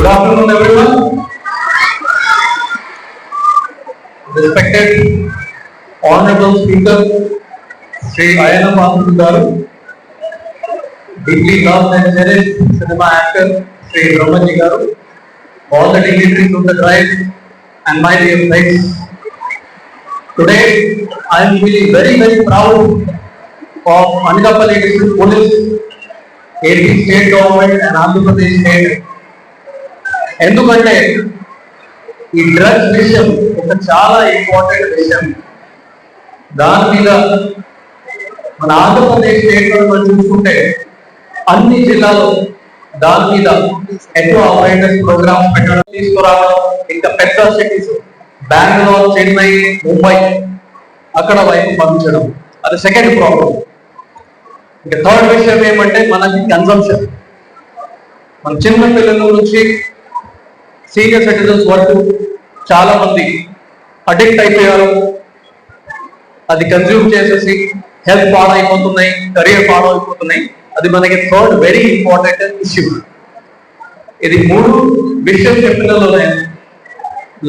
Good afternoon, everyone. Respected Honorable Speaker, Sri Ayana Pathurlu garu, deeply loved and cherished cinema actor Sri Brahmaji garu, all the dignitaries of the tribe, and my dear friends. Today, I am feeling very proud of Anakapalli District Police, AP State Government, and Andhra Pradesh State. ఎందుకంటే ఈ drugs విషయం ఒక చాలా important విషయం. దాని మీద మన Andhra Pradesh state మనం చూసుకుంటే అన్ని జిల్లాలో దాని మీద ఎక్కువ అవేర్నెస్ ప్రోగ్రామ్స్ పెట్టడం, తీసుకురావడం, ఇంకా పెద్ద సిటీస్ బెంగళూరు, చెన్నై, ముంబై అక్కడ వైపు పంపించడం, అది సెకండ్ ప్రాబ్లం. ఇంకా థర్డ్ విషయం ఏమంటే మనకి కన్సంప్షన్. మన చిన్న పిల్లల నుంచి సీనియర్ సిటిజన్స్ వరకు చాలా మంది అడిక్ట్ అయిపోయారు. అది కన్జ్యూమ్ చేసేసి హెల్త్ పాడైపోతున్నాయి, కెరీర్ పాడైపోతున్నాయి. అది మనకి థర్డ్ వెరీ ఇంపార్టెంట్ ఇష్యూ. ఇది మూడు విషయం చెప్పినలోనే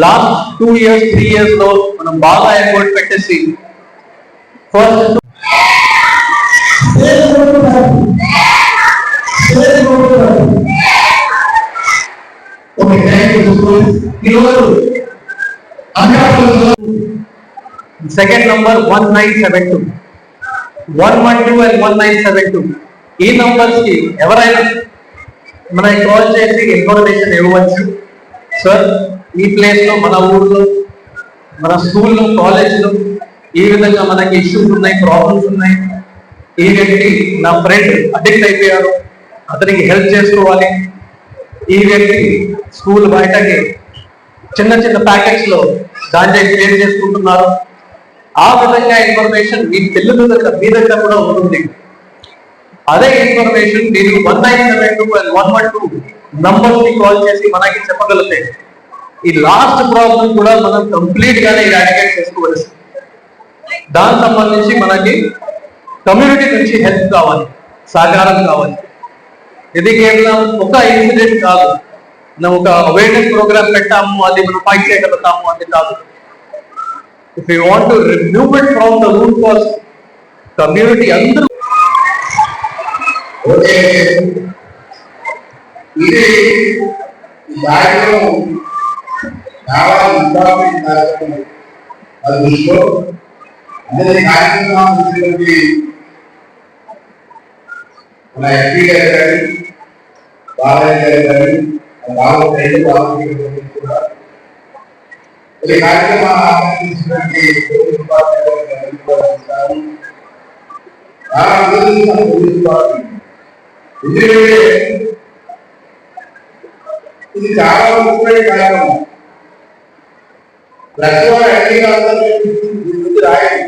లాస్ట్ 2 years 3 years లో మనం బాగా ఎఫర్ట్ పెట్టేసి ఫస్ట్ సెకండ్ నంబర్ 1972 112 and 1972. ఈ నంబర్స్ కి ఎవరైనా మనకి కాల్ చేసి ఇన్ఫర్మేషన్ ఇవ్వచ్చు. సార్, ఈ ప్లేస్ లో, మన ఊర్లో, మన స్కూల్లో, కాలేజ్లో ఈ విధంగా మనకి ఇష్యూస్ ఉన్నాయి, ప్రాబ్లమ్స్ ఉన్నాయి. ఈ వ్యక్తి నా ఫ్రెండ్ అడిక్ట్ అయిపోయారు, అతనికి హెల్ప్ చేసుకోవాలి. ఈ వ్యక్తి స్కూల్ బయటకి చిన్న ప్యాకెట్స్ లో గాంజా క్రియేట్ చేసుకుంటున్నారు. ఆ విధంగా ఇన్ఫర్మేషన్ మీ పిల్లల దగ్గర, మీ దగ్గర కూడా ఉంటుంది. అదే ఇన్ఫర్మేషన్ మీరు 1972 and 112 నంబర్స్ ని కాల్ చేసి మనకి చెప్పగలిగితే ఈ లాస్ట్ ప్రాబ్లం కూడా మనం కంప్లీట్ గానే ఇరాడికేట్ చేసుకోవచ్చు. దానికి సంబంధించి మనకి కమ్యూనిటీ నుంచి హెల్ప్ కావాలి, సహకారం కావాలి. ఇది కేవలం ఒక ఇన్సిడెంట్ కాదు, మనం ఒక అవేర్నెస్ ప్రోగ్రామ్ పెట్టాము, అది మనం ఫైట్ చేయగలుగుతాము అది కాదు. If you want to remove it from the root cause, community అందరూ ఇది దాంట్లో చాలా ఇంపార్టెంట్ కార్యక్రమం. అది దృష్టిలో అందరి కార్యక్రమం మన ఎంపీ గారు కానీ, బాలయ్య గారు కానీ, బాలయ్య కూడా ఈ కార్యక్రమాన్ని ఆహ్వానించినటువంటి ఎందుకంటే ఇది చాలా ముఖ్యమైన కార్యక్రమం. ప్రతి వారు అన్ని రాయాలి.